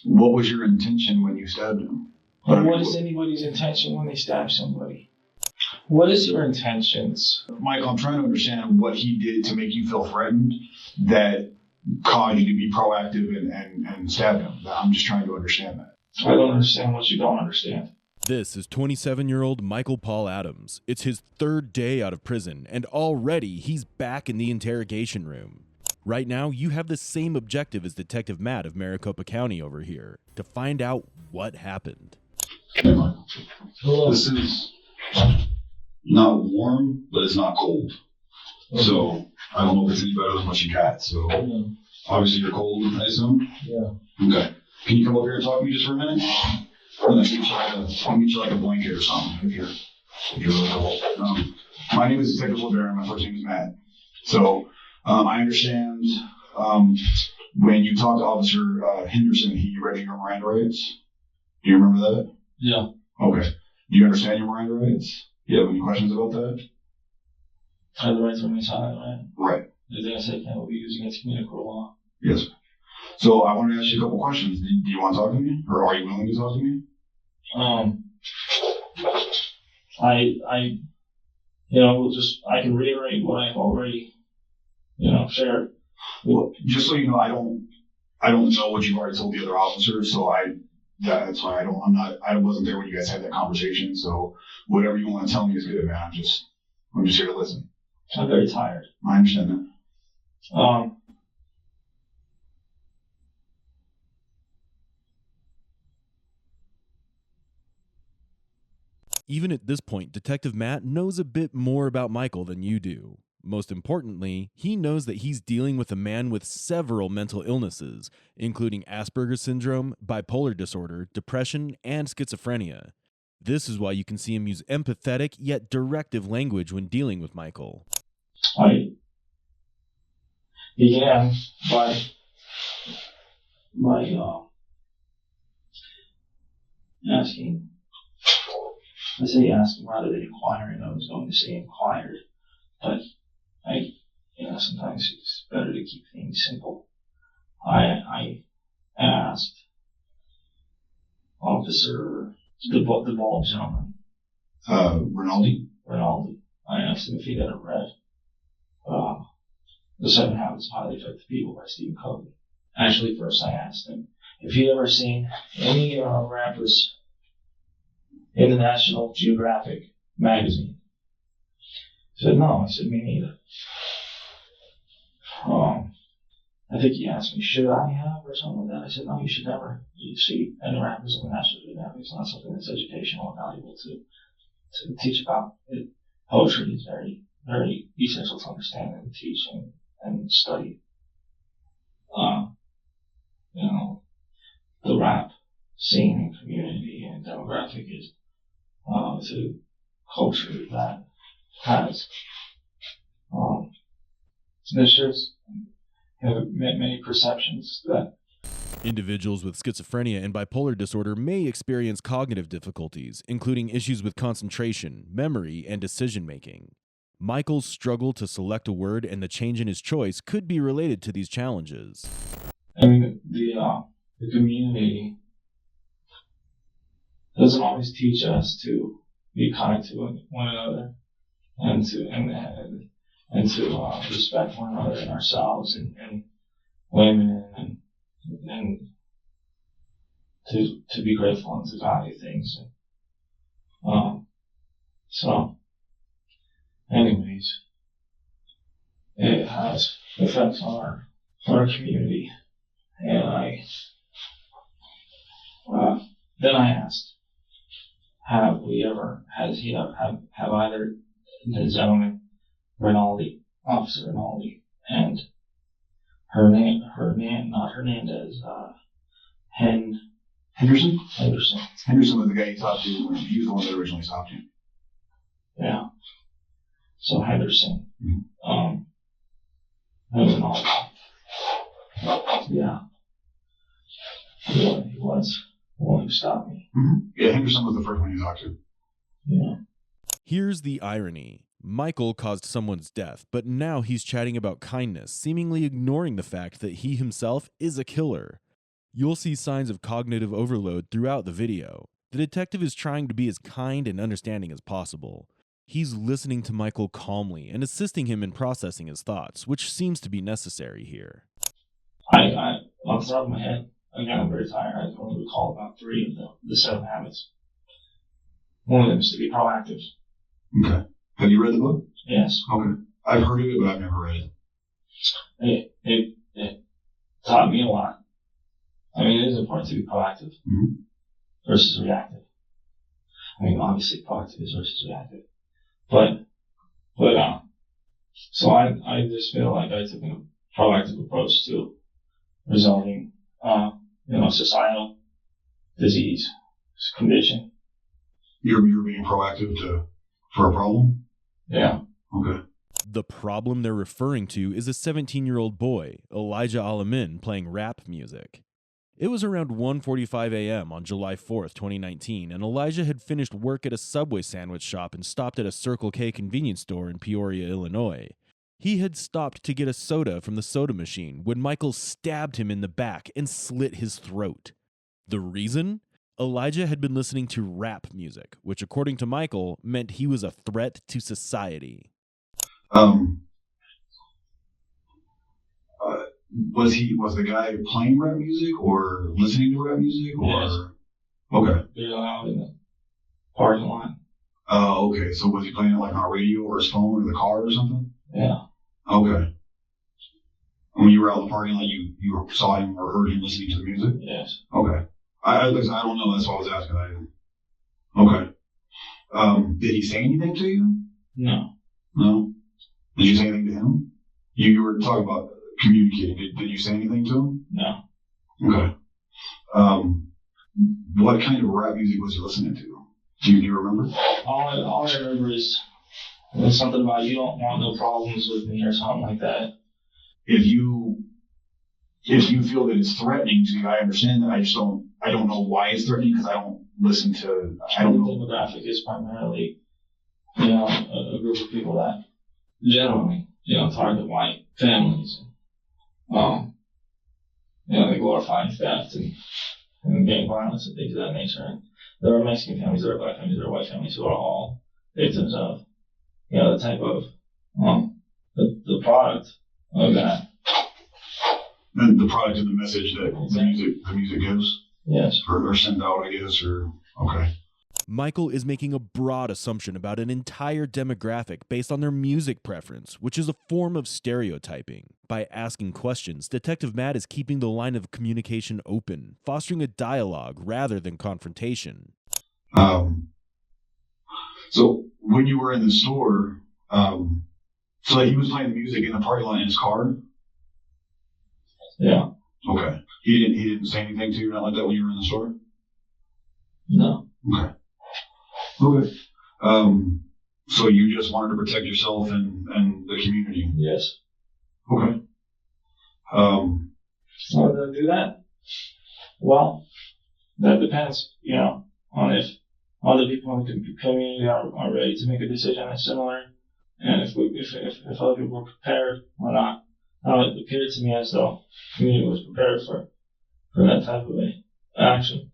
What was your intention when you stabbed him? And what is anybody's intention when they stab somebody? What is your intentions? Michael, I'm trying to understand what he did to make you feel threatened that caused you to be proactive and stab him. I'm just trying to understand that. I don't understand what you don't understand. This is 27-year-old Michael Paul Adams. It's his third day out of prison, and already he's back in the interrogation room. Right now, you have the same objective as Detective Matt of Maricopa County over here, to find out what happened. Hey, Michael. This is not warm, but it's not cold. So I don't know if it's any better than what you got. So obviously you're cold, I assume? Yeah. Okay. Can you come over here and talk to me just for a minute? I'll get you like a blanket or something if you're really cold. My name is Detective LeBaron. My first name is Matt. So I understand when you talked to Officer Henderson, he read your Miranda rights. Do you remember that? Yeah. Okay. Do you understand your Miranda rights? You have any questions about that? I have the right to remain silent, right? Right. Anything I say can't be used against communicable law. Yes, sir. So I want to ask you a couple questions. Do you want to talk to me? Or are you willing to talk to me? I can reiterate what I've already, shared. Well, just so you know, I don't know what you've already told the other officers, so that's why I wasn't there when you guys had that conversation, so whatever you want to tell me is good, man. I'm just here to listen. I'm very tired. I understand that. Even at this point, Detective Matt knows a bit more about Michael than you do. Most importantly, he knows that he's dealing with a man with several mental illnesses, including Asperger's syndrome, bipolar disorder, depression, and schizophrenia. This is why you can see him use empathetic yet directive language when dealing with Michael. I began by asking. I say asking rather than inquiring. I was going to say inquired, but sometimes it's better to keep things simple. I asked Officer the bald gentleman, Rinaldi. I asked him if he'd ever read The 7 Habits of Highly Effective People by Stephen Covey. Actually, first I asked him if he'd ever seen any rappers in the National Geographic magazine. He said, no. I said, me neither. I think he asked me, should I have or something like that? I said, no, you should never. You see any rappers in the National Geographic. It's not something that's educational or valuable to teach about. Poetry is very, very essential to understand and teach and study. The rap scene and community and demographic is to culture that has there's many perceptions that individuals with schizophrenia and bipolar disorder may experience cognitive difficulties, including issues with concentration, memory, and decision-making. Michael's struggle to select a word and the change in his choice could be related to these challenges. I mean, the community doesn't always teach us to be kind to one another and to respect one another and ourselves and women and to be grateful and to value things. So, anyways, it has effects on our community, and then I asked, have either the gentleman Officer Rinaldi, and not Hernandez, Henderson? Henderson. Henderson was the guy you talked to. He was the one that originally stopped you. Yeah. So Henderson. Mm-hmm. Rinaldi. Yeah. He was the one who stopped me. Mm-hmm. Yeah, Henderson was the first one you talked to. Yeah. Here's the irony. Michael caused someone's death, but now he's chatting about kindness, seemingly ignoring the fact that he himself is a killer. You'll see signs of cognitive overload throughout the video. The detective is trying to be as kind and understanding as possible. He's listening to Michael calmly and assisting him in processing his thoughts, which seems to be necessary here. Off the top of my head, again, I'm very tired. I can only recall about 3 of the 7 habits. One of them is to be proactive. Okay. Have you read the book? Yes. Okay. I've heard of it, but I've never read it. It taught me a lot. I mean, it is important to be proactive versus reactive. I mean, obviously, proactive is versus reactive. But so I just feel like I took a proactive approach to resolving, societal disease condition. You're being proactive for a problem? Yeah. Okay. The problem they're referring to is a 17-year-old boy, Elijah Al Amin, playing rap music. It was around 1:45 a.m. on July 4th, 2019, and Elijah had finished work at a Subway sandwich shop and stopped at a Circle K convenience store in Peoria, Illinois. He had stopped to get a soda from the soda machine when Michael stabbed him in the back and slit his throat. The reason? Elijah had been listening to rap music, which according to Michael meant he was a threat to society. Was the guy playing rap music or listening to rap music or? Yes. Okay. They're out in the parking lot. Oh, okay. So was he playing it like on a radio or his phone or the car or something? Yeah. Okay. When you were out in the parking lot, you saw him or heard him listening to the music? Yes. Okay. I don't know. That's why I was asking. Okay. Did he say anything to you? No. No? Did you say anything to him? You were talking about communicating. Did you say anything to him? No. Okay. What kind of rap music was he listening to? Do you remember? All I remember is something about you don't want no problems with me or something like that. If you feel that it's threatening to you, I understand that. I don't know why it's threatening because I don't listen to. I don't know. The demographic is primarily, a group of people that generally, target white families. They glorify theft and gang violence and things of that nature. And there are Mexican families, there are black families, there are white families who are all victims of, the type of, the product of that. And the product of the message that the music gives? Yes. Or send out, I guess, or, okay. Michael is making a broad assumption about an entire demographic based on their music preference, which is a form of stereotyping. By asking questions, Detective Matt is keeping the line of communication open, fostering a dialogue rather than confrontation. So when you were in the store, so he was playing the music in the parking lot in his car? Yeah. Okay. He didn't say anything to you, not like that when you were in the store? No. Okay. Okay. So you just wanted to protect yourself and the community? Yes. Okay. Why did I do that? Well, that depends, on if other people in the community are ready to make a decision that's similar, and if other people are prepared or not. Now, it appeared to me as though the community was prepared for that type of action.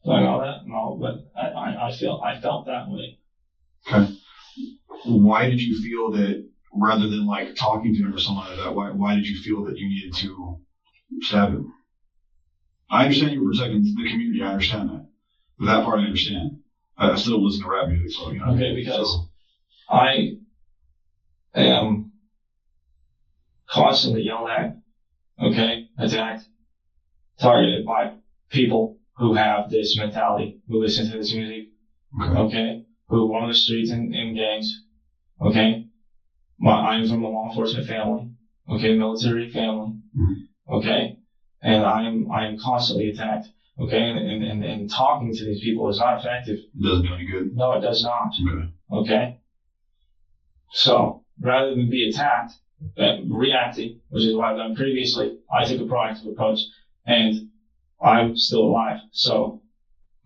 Do I know that? No, but I felt that way. Okay. Why did you feel that, rather than like talking to him or something like that, why did you feel that you needed to stab him? I understand you were protecting the community. I understand that. That part I understand. I still listen to rap music, so Okay, because I am constantly yelled at, attacked, targeted by people who have this mentality, who listen to this music, who run the streets in gangs, I'm from a law enforcement family, military family, and I am constantly attacked, and talking to these people is not effective. It doesn't do any good? No, it does not. Okay? So, rather than be attacked, reacting, which is what I've done previously, I took a proactive approach, and I'm still alive, so.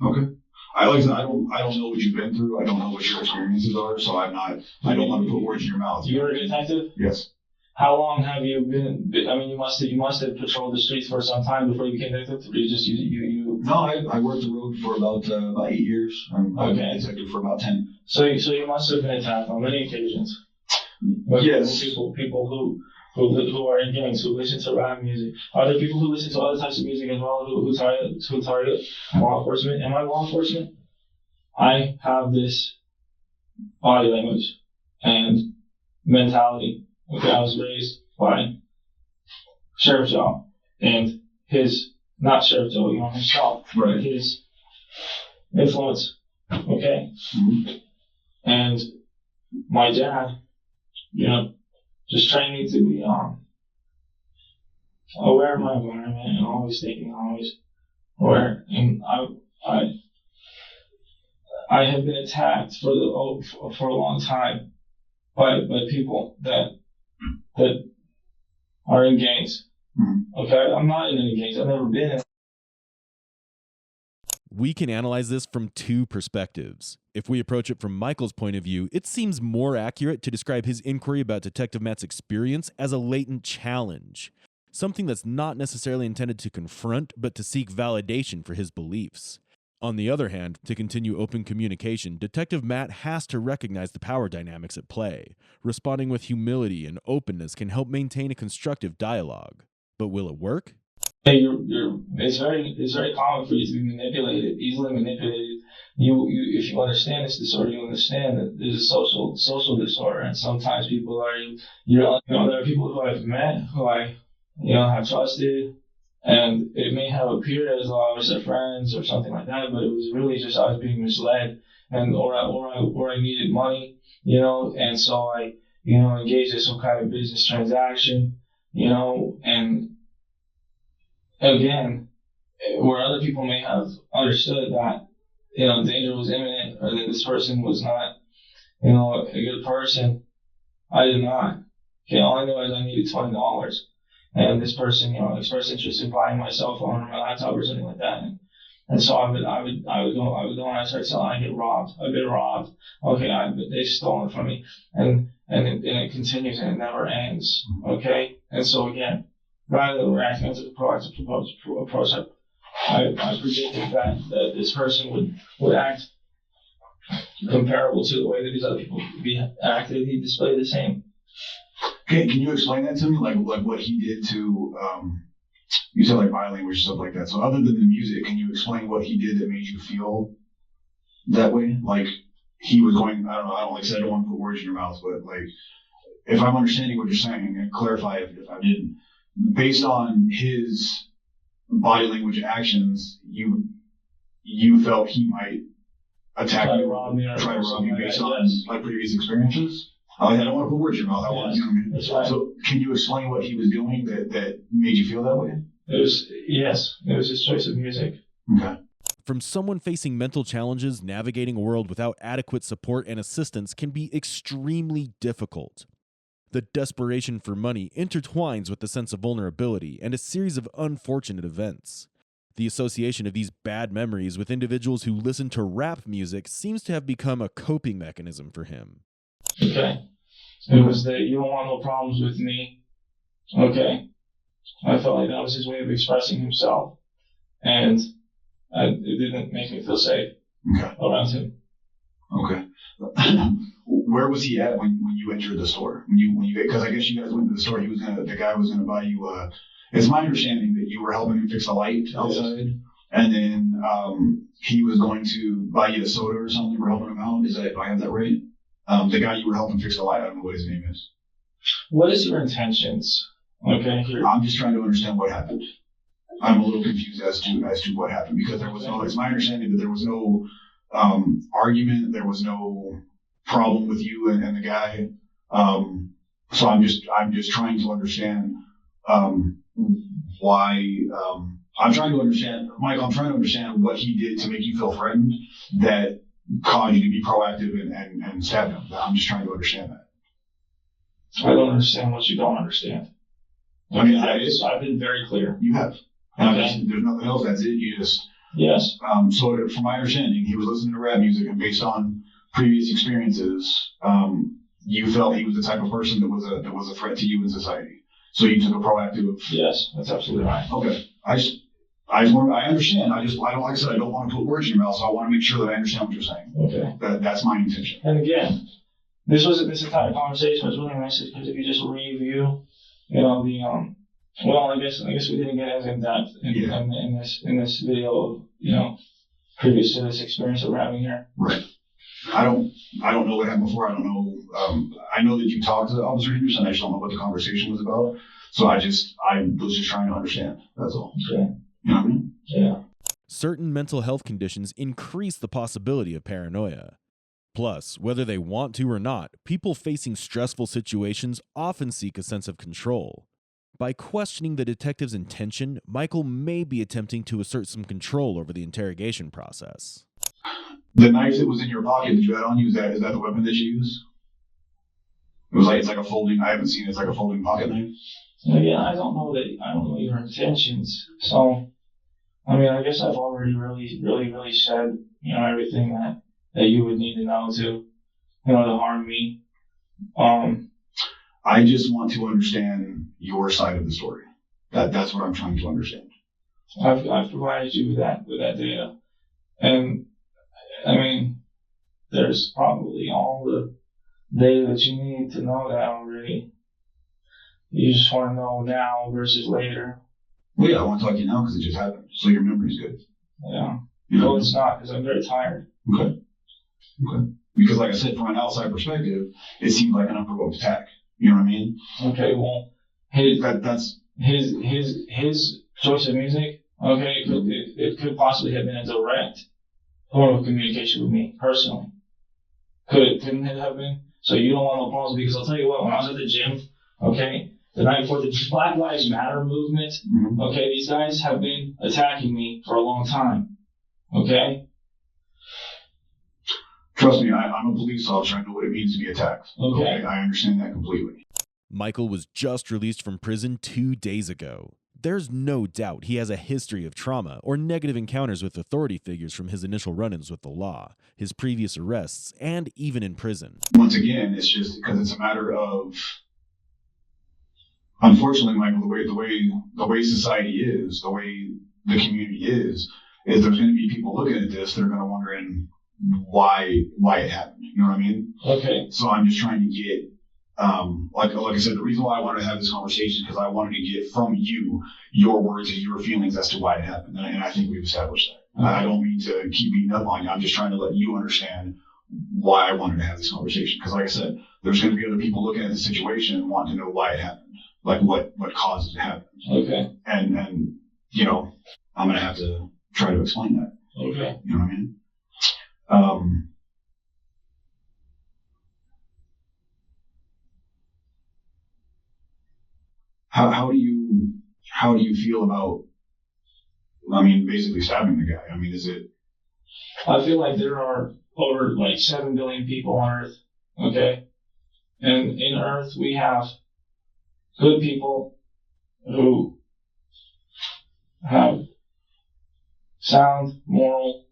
Okay. I don't know what you've been through. I don't know what your experiences are, so I don't want to put words in your mouth. You're a detective? Yes. How long have you been? I mean, you must have patrolled the streets for some time before you became detective. Or you. No, I worked the road for about 8 years. I'm a detective for about 10. So you must have been attacked on many occasions. Yes. People who are in gangs, who listen to rap music. Are there people who listen to other types of music as well who target law enforcement? Am I law enforcement? I have this body language and mentality. Okay, I was raised by Sheriff Joe and not Sheriff Joe, himself, right. His influence. Okay? Mm-hmm. And my dad, just trained me to be aware of my environment and always thinking, always aware. And I have been attacked for a long time by people that are in gangs. Mm-hmm. Okay, I'm not in any gangs. I've never been in. We can analyze this from two perspectives. If we approach it from Michael's point of view, it seems more accurate to describe his inquiry about Detective Matt's experience as a latent challenge, something that's not necessarily intended to confront, but to seek validation for his beliefs. On the other hand, to continue open communication, Detective Matt has to recognize the power dynamics at play. Responding with humility and openness can help maintain a constructive dialogue. But will it work? It's very common for you to be manipulated, easily manipulated. If you understand this disorder, you understand that there's a social disorder, and sometimes people are, there are people who I've met, who I, have trusted, and it may have appeared as though I was their friends or something like that, but it was really just I was being misled, and or I needed money, and so I, engaged in some kind of business transaction, and again, where other people may have understood that, danger was imminent or that this person was not, a good person, I did not. Okay, all I knew is I needed $20. And this person, expressed interest in buying my cell phone or my laptop or something like that. And so I would go and I started selling, I get robbed. I've been robbed. Okay, they've stolen from me. And it continues and it never ends. Okay? And so again, rather than reacting as a proactive approach, I predicted that this person would act comparable to the way that these other people acted. He displayed the same. Okay, can you explain that to me? Like what he did to, you said like body language, stuff like that. So other than the music, can you explain what he did that made you feel that way? Like he was going, I don't know, I don't want to put words in your mouth, but like, if I'm understanding what you're saying, and clarify if I didn't, based on his body language actions, you felt he might attack you, try to rob you based on like previous experiences? I don't want to put words in your mouth. That's right. So can you explain what he was doing that made you feel that way? It was his choice of music. Okay. From someone facing mental challenges, navigating a world without adequate support and assistance can be extremely difficult. The desperation for money intertwines with the sense of vulnerability and a series of unfortunate events. The association of these bad memories with individuals who listen to rap music seems to have become a coping mechanism for him. Okay. It was that you don't want no problems with me. Okay. I felt like that was his way of expressing himself. And it didn't make me feel safe around him. Okay. Where was he at when you entered the store? When you because I guess you guys went to the store. The guy was gonna buy you. It's my understanding that you were helping him fix a light outside, and then he was going to buy you a soda or something. We're helping him out. Do I have that right? The guy you were helping fix the light. I don't know what his name is. What is your intentions? Okay. I'm just trying to understand what happened. I'm a little confused as to what happened because there was no. It's my understanding that there was no argument. There was no problem with you and the guy. So I'm just trying to understand why. I'm trying to understand, Michael. I'm trying to understand what he did to make you feel threatened that caused you to be proactive and stab him. I'm just trying to understand that. I don't understand what you don't understand. I mean, I've been very clear. You have. Okay. There's nothing else. That's it. You just. Yes. So from my understanding, he was listening to rap music, and based on previous experiences, you felt he was the type of person that was a threat to you in society. So you took a proactive. Yes, that's absolutely right. Okay. I understand. I don't, like I said, I don't want to put words in your mouth, so I want to make sure that I understand what you're saying. Okay. That's my intention. And again, this entire conversation was really nice because if you just review, the well, I guess we didn't get as in depth in this video of previous to this experience that we're having here. Right. I don't know what happened before. I don't know. I know that you talked to Officer Henderson. I just don't know what the conversation was about. So I was just trying to understand. That's all. Okay. You know what I mean? Yeah. Certain mental health conditions increase the possibility of paranoia. Plus, whether they want to or not, people facing stressful situations often seek a sense of control. By questioning the detective's intention, Michael may be attempting to assert some control over the interrogation process. The knife that was in your pocket that you had on you, is that the weapon that you used? It's like a folding. I haven't seen it. It's like a folding pocket knife. Again, I don't know your intentions. So, I mean, I guess I've already really said, everything that you would need to know to harm me. I just want to understand your side of the story. That's what I'm trying to understand. I've provided you with that data, and I mean, there's probably all the data that you need to know that already. You just want to know now versus later. Well, yeah, I want to talk to you now because it just happened, so your memory's good. Yeah. No, it's not because I'm very tired. Okay. Because, like I said, from an outside perspective, it seemed like an unprovoked attack. You know what I mean? Okay. Well, his choice of music. Okay, it could possibly have been a direct form of communication with me personally. Couldn't it have been? So you don't want no problems because I'll tell you what, when I was at the gym, okay, the night before the Black Lives Matter movement, okay, these guys have been attacking me for a long time. Okay? Trust me, I'm a police officer. I know what it means to be attacked. Okay? I understand that completely. Michael was just released from prison 2 days ago. There's no doubt he has a history of trauma or negative encounters with authority figures from his initial run-ins with the law, his previous arrests, and even in prison. Once again, it's just because it's a matter of, unfortunately, Michael, the way society is, the way the community is there's going to be people looking at this that are going to wonder why it happened. You know what I mean? Okay. So I'm just trying to get, like I said, the reason why I wanted to have this conversation is because I wanted to get from you your words and your feelings as to why it happened. And I think we've established that. Okay. I don't mean to keep beating up on you. I'm just trying to let you understand why I wanted to have this conversation. Because like I said, there's going to be other people looking at the situation and wanting to know why it happened. Like what caused it to happen. Okay. And I'm going to have to try to explain that. Okay. You know what I mean? How do you feel about, basically stabbing the guy? Is it? I feel like there are over 7 billion people on Earth. Okay. And in Earth, we have good people who have sound moral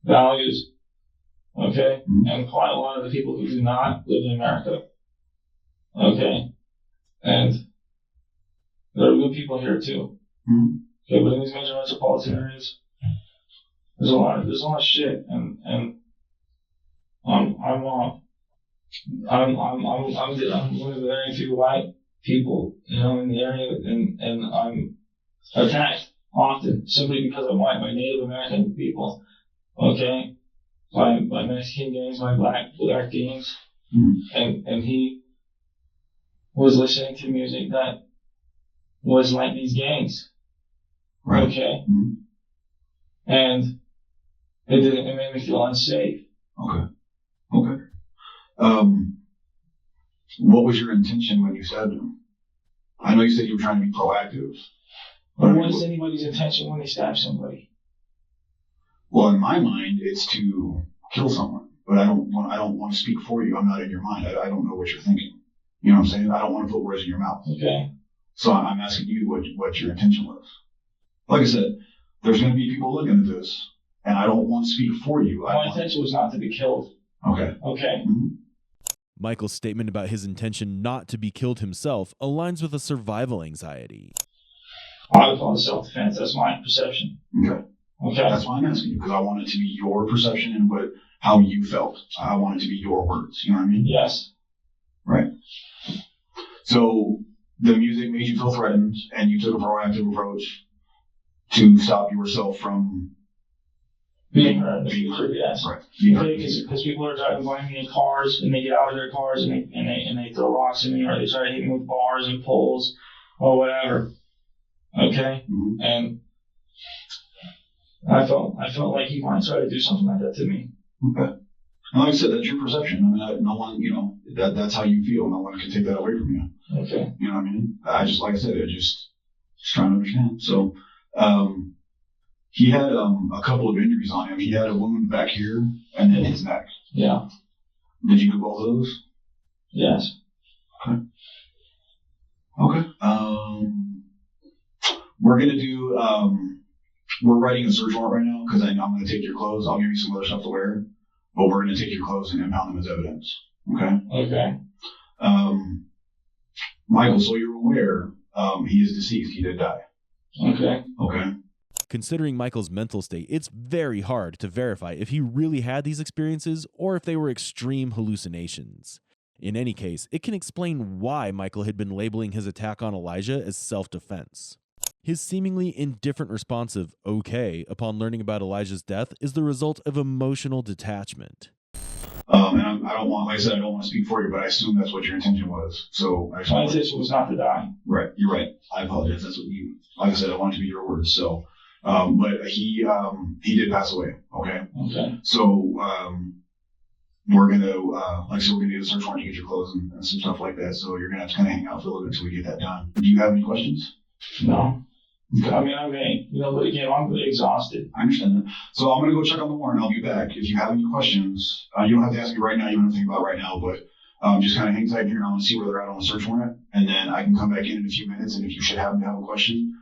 values. Okay. Mm-hmm. And quite a lot of the people who do not live in America. Okay. And there are good people here too. Mm-hmm. Okay, but in these major metropolitan areas, there's a lot of shit, and I'm one of the very few white people, in the area, and I'm attacked often simply because I'm white by Native American people, okay, by Mexican gangs, by black gangs, and he was listening to music that was like these gangs. Right. Okay. Mm-hmm. And it made me feel unsafe. Okay. What was your intention when you stabbed him? I know you said you were trying to be proactive. But what is anybody's intention when they stab somebody? Well, in my mind, it's to kill someone. But I don't want to speak for you. I'm not in your mind. I don't know what you're thinking. You know what I'm saying? I don't want to put words in your mouth. Okay. So I'm asking you what your intention was. Like I said, there's going to be people looking at this, and I don't want to speak for you. My intention was not to be killed. Okay. Okay. Mm-hmm. Michael's statement about his intention not to be killed himself aligns with a survival anxiety. I would call it self-defense. That's my perception. Okay. Okay. That's why I'm asking you, because I want it to be your perception and how you felt. I want it to be your words. You know what I mean? Yes. Right. So the music made you feel threatened, and you took a proactive approach to stop yourself from being hurt in the future, yes. Right. Because people are driving by me in cars, and they get out of their cars and they throw rocks at me, or they try to hit me with bars and poles or whatever. Okay? Mm-hmm. And I felt like he might try to do something like that to me. Okay. And like I said, that's your perception. I mean, no one, that's how you feel. No one can take that away from you. Okay. You know what I mean? Like I said, just trying to understand. So, he had a couple of injuries on him. He had a wound back here and then his neck. Yeah. Did you do both of those? Yes. Okay. We're gonna do. We're writing a search warrant right now because I'm going to take your clothes. I'll give you some other stuff to wear, but we're going to take your clothes and impound them as evidence. Okay. Okay. Michael, so you're aware, he is deceased. He did die. Okay. Okay. Considering Michael's mental state, it's very hard to verify if he really had these experiences or if they were extreme hallucinations. In any case, it can explain why Michael had been labeling his attack on Elijah as self-defense. His seemingly indifferent response of okay upon learning about Elijah's death is the result of emotional detachment. And I don't want to speak for you, but I assume that's what your intention was. So my intention was not to die. Right, you're right. I apologize. That's what like I said, I want it to be your words. So, but he did pass away. Okay. Okay. So, we're gonna, like I said, we're gonna do a search warrant to get your clothes and some stuff like that. So you're gonna have to kind of hang out for a little bit until we get that done. Do you have any questions? No. Okay. I mean, but again, I'm really exhausted. I understand that. So I'm going to go check on the warrant. I'll be back. If you have any questions, you don't have to ask me right now. You don't have to think about it right now, but just kind of hang tight here and I want to see where they're at on the search warrant. And then I can come back in a few minutes. And if you should happen to have a question,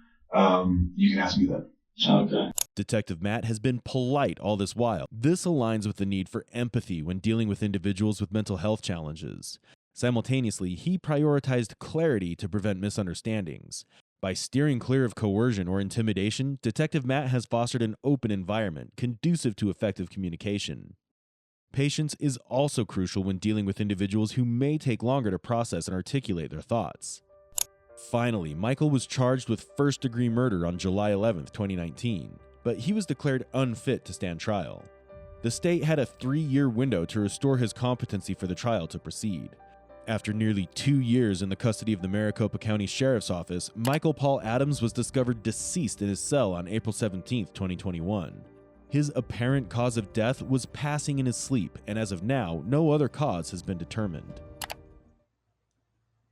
you can ask me then. Okay. Detective Matt has been polite all this while. This aligns with the need for empathy when dealing with individuals with mental health challenges. Simultaneously, he prioritized clarity to prevent misunderstandings. By steering clear of coercion or intimidation, Detective Matt has fostered an open environment conducive to effective communication. Patience is also crucial when dealing with individuals who may take longer to process and articulate their thoughts. Finally, Michael was charged with first-degree murder on July 11, 2019, but he was declared unfit to stand trial. The state had a 3-year window to restore his competency for the trial to proceed. After nearly 2 years in the custody of the Maricopa County Sheriff's Office, Michael Paul Adams was discovered deceased in his cell on April 17, 2021. His apparent cause of death was passing in his sleep, and as of now, no other cause has been determined.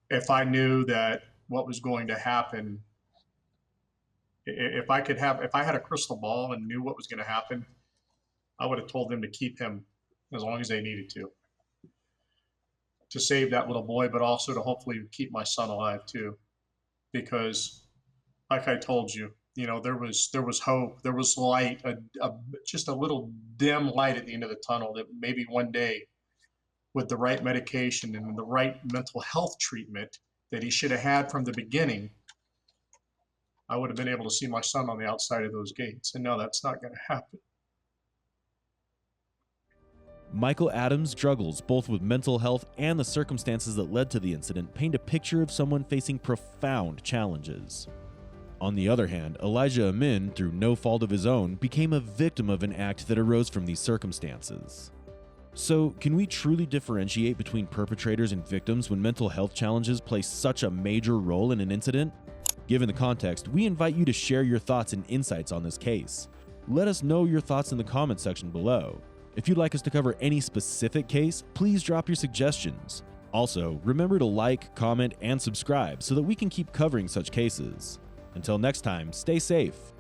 If I knew that what was going to happen, if I had a crystal ball and knew what was going to happen, I would have told them to keep him as long as they needed to save that little boy, but also to hopefully keep my son alive too. Because like I told you, there was hope, there was light, just a little dim light at the end of the tunnel that maybe one day with the right medication and the right mental health treatment that he should have had from the beginning, I would have been able to see my son on the outside of those gates. And no, that's not going to happen. Michael Adams' struggles, both with mental health and the circumstances that led to the incident, paint a picture of someone facing profound challenges. On the other hand, Elijah Amin, through no fault of his own, became a victim of an act that arose from these circumstances. So, can we truly differentiate between perpetrators and victims when mental health challenges play such a major role in an incident? Given the context, we invite you to share your thoughts and insights on this case. Let us know your thoughts in the comment section below. If you'd like us to cover any specific case, please drop your suggestions. Also, remember to like, comment, and subscribe so that we can keep covering such cases. Until next time, stay safe.